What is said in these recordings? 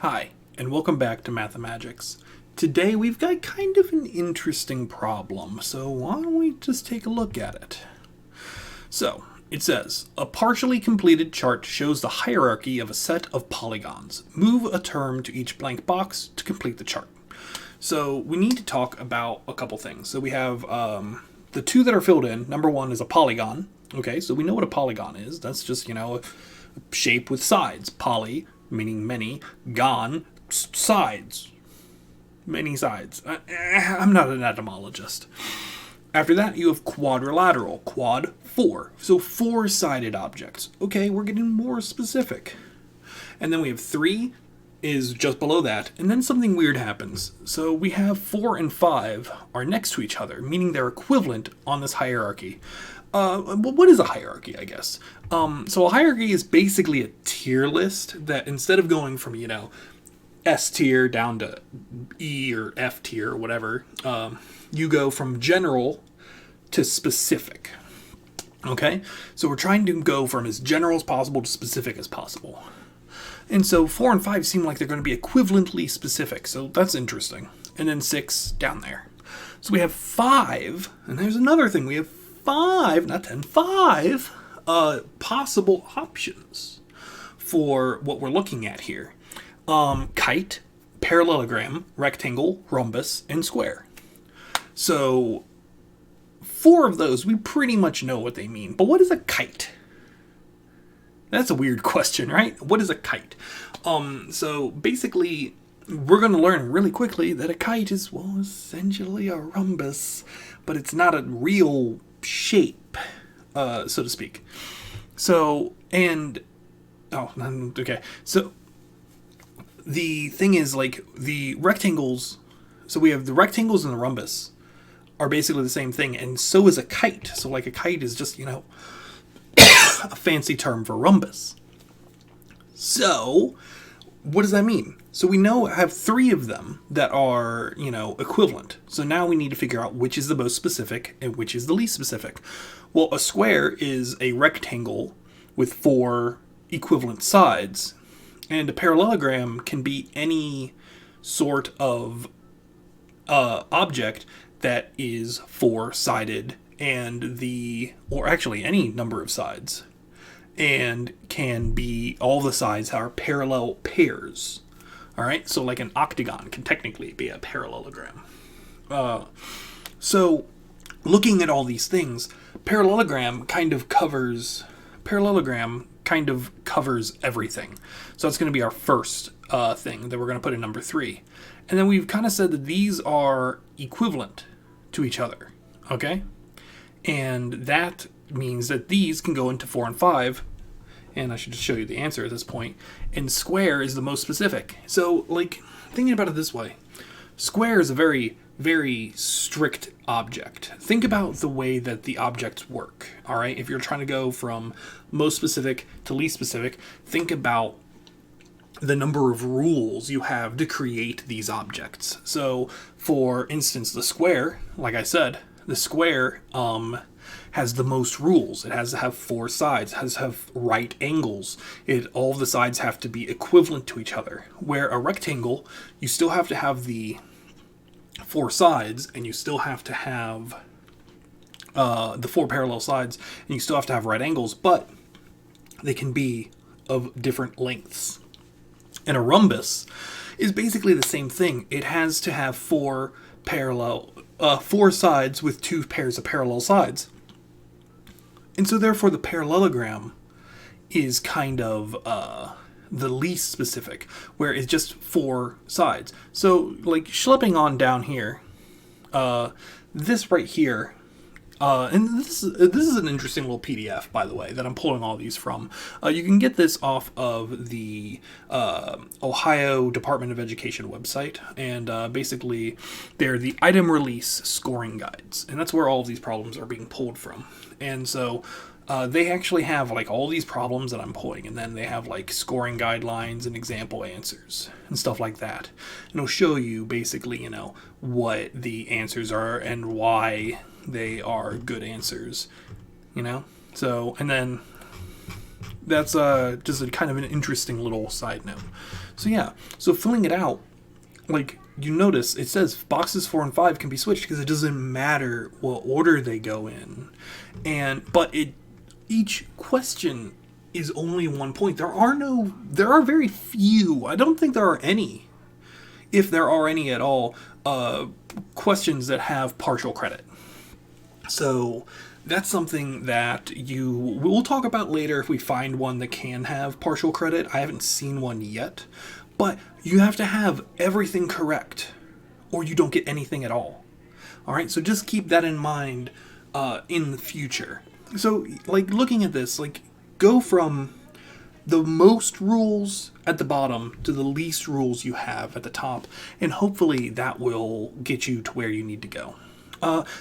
Hi, and welcome back to Mathemagics. Today we've got kind of an interesting problem, so why don't we just take a look at it. So, it says, a partially completed chart shows the hierarchy of a set of polygons. Move a term to each blank box to complete the chart. So, we need to talk about a couple things. So we have the two that are filled in. Number one is a polygon. Okay, so we know what a polygon is. That's just, a shape with sides. Poly, meaning many, gon, sides, many sides. I'm not an etymologist. After that, you have quadrilateral, quad, four. So four-sided objects. Okay, we're getting more specific. And then we have three is just below that, and then something weird happens. So we have 4 and 5 are next to each other, meaning they're equivalent on this hierarchy. What is a hierarchy, I guess? So a hierarchy is basically a tier list that instead of going from, S tier down to E or F tier or whatever, you go from general to specific. Okay? So we're trying to go from as general as possible to specific as possible. And so 4 and 5 seem like they're going to be equivalently specific, so that's interesting. And then 6 down there. So we have 5, and there's another thing. We have 5, not 10, 5 possible options for what we're looking at here. Kite, parallelogram, rectangle, rhombus, and square. So 4 of those, we pretty much know what they mean. But what is a kite? That's a weird question, right? What is a kite? So basically, we're going to learn really quickly that a kite is, essentially a rhombus, but it's not a real shape, so to speak. So, okay. So, the thing is, the rectangles, so we have the rectangles and the rhombus are basically the same thing, and so is a kite. So, a kite is just, a fancy term for rhombus. So, what does that mean? So we have 3 of them that are, equivalent. So now we need to figure out which is the most specific and which is the least specific. Well, a square is a rectangle with 4 equivalent sides, and a parallelogram can be any sort of object that is 4-sided or actually any number of sides, and can be, all the sides are parallel pairs. All right, so like an octagon can technically be a parallelogram. So looking at all these things, parallelogram kind of covers everything. So that's going to be our first thing that we're going to put in number 3. And then we've kind of said that these are equivalent to each other. Okay? And that means that these can go into 4 and 5. And I should just show you the answer at this point. And square is the most specific. So, thinking about it this way, square is a very, very strict object. Think about the way that the objects work. All right? If you're trying to go from most specific to least specific, think about the number of rules you have to create these objects. So, for instance, the square, like I said, the square has the most rules. It has to have 4 sides. It has to have right angles. All the sides have to be equivalent to each other. Where a rectangle, you still have to have the 4 sides, and you still have to have the 4 parallel sides, and you still have to have right angles, but they can be of different lengths. And a rhombus is basically the same thing. It has to have 4 sides with 2 pairs of parallel sides. And so therefore the parallelogram is kind of the least specific, where it's just 4 sides. So schlepping on down here, this right here, and this is an interesting little PDF, by the way, that I'm pulling all these from. You can get this off of the Ohio Department of Education website, and basically they're the item release scoring guides, and that's where all of these problems are being pulled from. And so they actually have all these problems that I'm pulling, and then they have scoring guidelines and example answers and stuff like that. And it'll show you basically, what the answers are and why they are good answers, So, and then that's just a kind of an interesting little side note. So yeah, so filling it out, like you notice it says boxes 4 and 5 can be switched because it doesn't matter what order they go in, but each question is only 1 point. There are very few. I don't think there are any, if there are any at all, questions that have partial credit. So that's something that we'll talk about later if we find one that can have partial credit. I haven't seen one yet, but you have to have everything correct or you don't get anything at all. All right, so just keep that in mind in the future. So like looking at this, like go from the most rules at the bottom to the least rules you have at the top, and hopefully that will get you to where you need to go.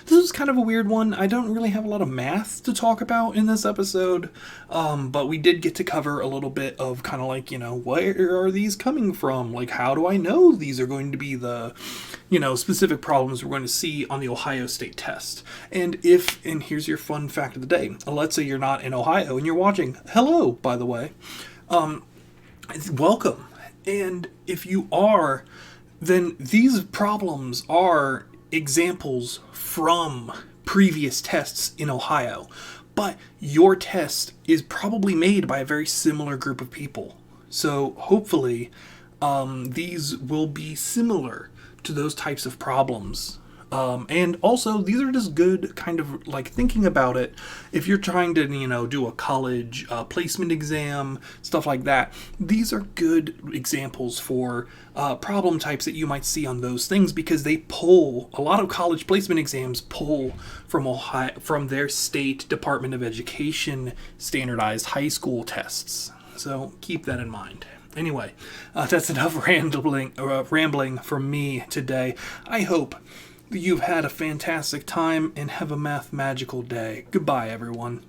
This is kind of a weird one. I don't really have a lot of math to talk about in this episode, but we did get to cover a little bit of kind of like, where are these coming from? Like, how do I know these are going to be the, specific problems we're going to see on the Ohio State test? And here's your fun fact of the day. Let's say you're not in Ohio and you're watching. Hello, by the way. Welcome. And if you are, then these problems are examples from previous tests in Ohio, but your test is probably made by a very similar group of people. So hopefully these will be similar to those types of problems. And also, these are just good kind of like thinking about it. If you're trying to, do a college placement exam, stuff like that, these are good examples for problem types that you might see on those things, because they pull, a lot of college placement exams pull from Ohio, from their state Department of Education standardized high school tests. So keep that in mind. Anyway, that's enough rambling from me today. I hope you've had a fantastic time and have a mathemagical day. Goodbye, everyone.